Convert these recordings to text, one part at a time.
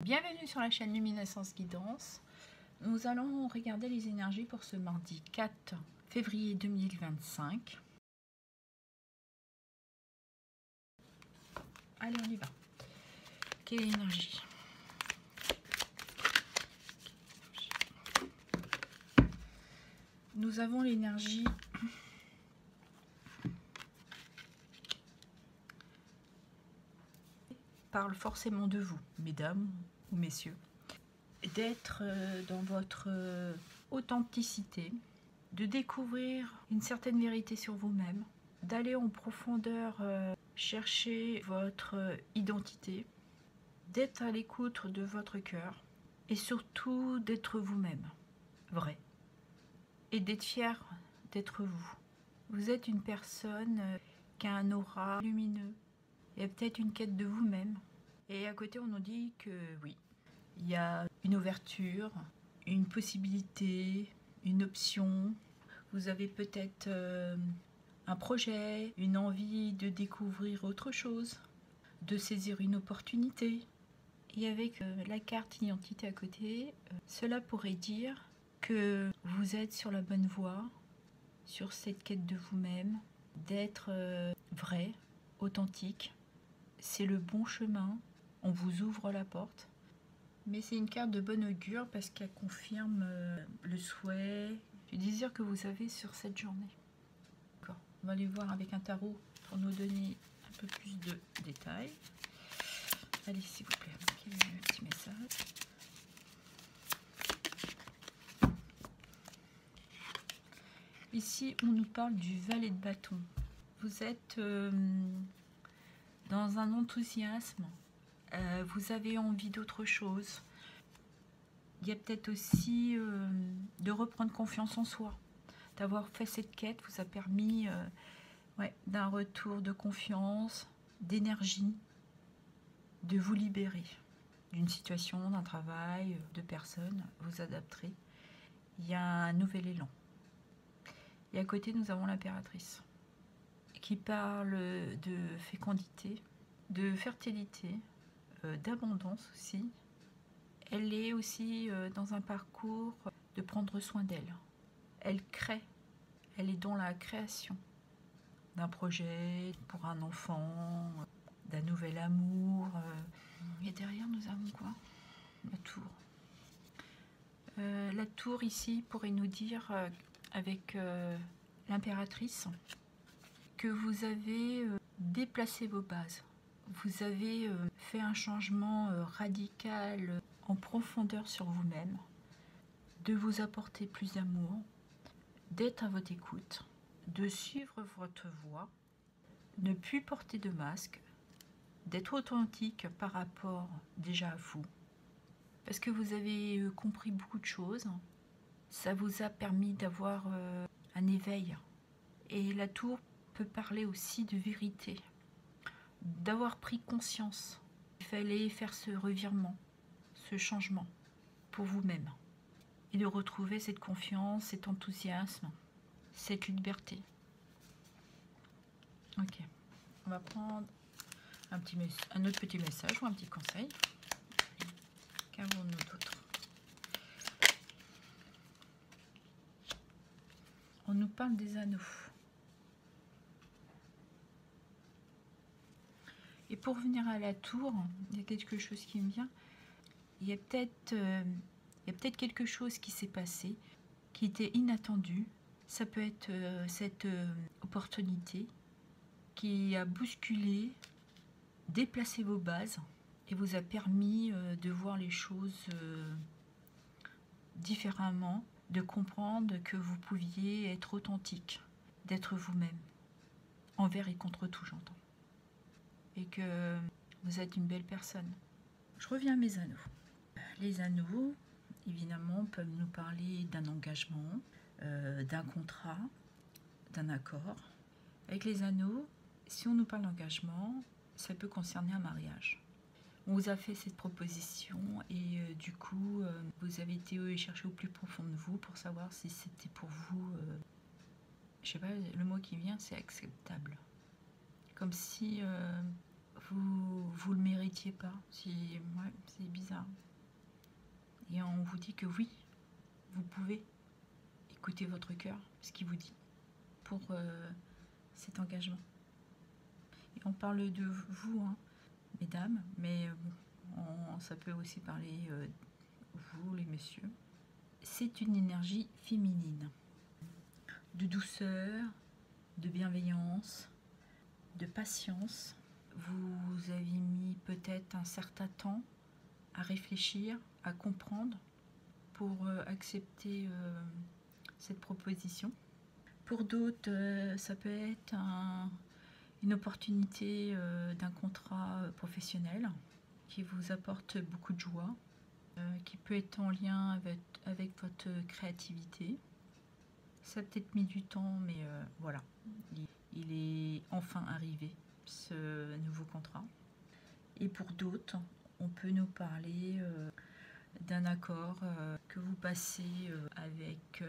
Bienvenue sur la chaîne Luminescence Guidance. Nous allons regarder les énergies pour ce mardi 4 février 2025. Allez, on y va. Quelle énergie? Nous avons l'énergie parle forcément de vous, mesdames ou messieurs, d'être dans votre authenticité, de découvrir une certaine vérité sur vous-même, d'aller en profondeur chercher votre identité, d'être à l'écoute de votre cœur et surtout d'être vous-même, vrai, et d'être fier d'être vous. Vous êtes une personne qui a un aura lumineux. Il y a peut-être une quête de vous-même. Et à côté, on nous dit que oui, il y a une ouverture, une possibilité, une option. Vous avez peut-être un projet, une envie de découvrir autre chose, de saisir une opportunité. Et avec la carte identité à côté, cela pourrait dire que vous êtes sur la bonne voie, sur cette quête de vous-même, d'être vrai, authentique. C'est le bon chemin, on vous ouvre la porte. Mais c'est une carte de bon augure parce qu'elle confirme le souhait, le désir que vous avez sur cette journée. D'accord. On va aller voir avec un tarot pour nous donner un peu plus de détails. Allez, s'il vous plaît, quel est le petit message? Ici, on nous parle du valet de bâton. Vous êtes dans un enthousiasme, vous avez envie d'autre chose. Il y a peut-être aussi de reprendre confiance en soi. D'avoir fait cette quête vous a permis d'un retour de confiance, d'énergie, de vous libérer d'une situation, d'un travail, de personnes. Vous adapterez. Il y a un nouvel élan. Et à côté, nous avons l'impératrice qui parle de fécondité, de fertilité, d'abondance aussi. Elle est aussi dans un parcours de prendre soin d'elle. Elle crée, elle est dans la création d'un projet pour un enfant, d'un nouvel amour. Et derrière, nous avons quoi? La tour. La tour ici pourrait nous dire, avec l'impératrice, que vous avez déplacé vos bases. Vous avez fait un changement radical en profondeur sur vous-même, de vous apporter plus d'amour, d'être à votre écoute, de suivre votre voie, ne plus porter de masque, d'être authentique par rapport déjà à vous, parce que vous avez compris beaucoup de choses. Ça vous a permis d'avoir un éveil. Et la tour peut parler aussi de vérité, d'avoir pris conscience. Il fallait faire ce revirement, ce changement pour vous-même. Et de retrouver cette confiance, cet enthousiasme, cette liberté. Ok, on va prendre un autre petit message ou un petit conseil. Qu'avons-nous d'autre? On nous parle des anneaux. Et pour venir à la tour, il y a quelque chose qui me vient. Il y a peut-être quelque chose qui s'est passé, qui était inattendu. Ça peut être cette opportunité qui a bousculé, déplacé vos bases et vous a permis de voir les choses différemment, de comprendre que vous pouviez être authentique, d'être vous-même, envers et contre tout, j'entends. Et que vous êtes une belle personne. Je reviens à mes anneaux. Les anneaux, évidemment, peuvent nous parler d'un engagement, d'un contrat, d'un accord. Avec les anneaux, si on nous parle d'engagement, ça peut concerner un mariage. On vous a fait cette proposition et du coup, vous avez été chercher au plus profond de vous pour savoir si c'était pour vous, je sais pas, le mot qui vient, c'est acceptable. Comme si vous le méritiez pas. Ouais, c'est bizarre. Et on vous dit que oui, vous pouvez écouter votre cœur, ce qu'il vous dit, pour cet engagement. Et on parle de vous, hein, mesdames, mais ça peut aussi parler vous, les messieurs. C'est une énergie féminine, de douceur, de bienveillance, de patience. Vous avez mis peut-être un certain temps à réfléchir, à comprendre pour accepter cette proposition. Pour d'autres, ça peut être une opportunité d'un contrat professionnel qui vous apporte beaucoup de joie, qui peut être en lien avec votre créativité. Ça a peut-être mis du temps, mais voilà, il est enfin arrivé, ce nouveau contrat. Et pour d'autres, on peut nous parler d'un accord que vous passez avec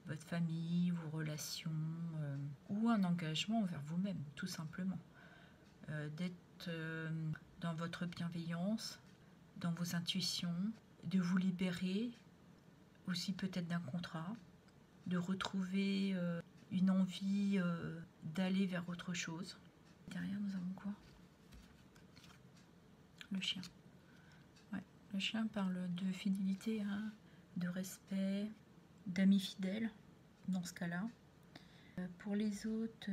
votre famille, vos relations, ou un engagement envers vous-même, tout simplement. D'être dans votre bienveillance, dans vos intuitions, de vous libérer aussi peut-être d'un contrat, de retrouver une envie d'aller vers autre chose. Derrière, nous avons quoi? Le chien. Ouais. Le chien parle de fidélité, hein, de respect, d'amis fidèles, dans ce cas-là. Pour les autres,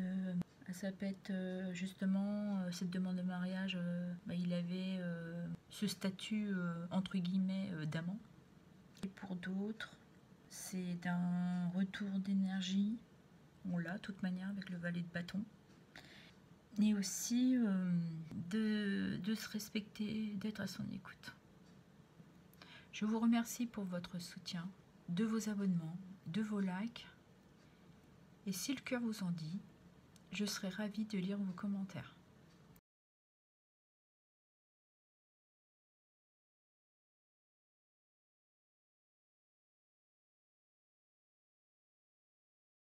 ça peut être justement cette demande de mariage, il avait ce statut entre guillemets d'amant. Et pour d'autres, c'est d'un retour d'énergie, on l'a de toute manière avec le valet de bâton. Et aussi de se respecter, d'être à son écoute. Je vous remercie pour votre soutien, de vos abonnements, de vos likes. Et si le cœur vous en dit, je serai ravie de lire vos commentaires.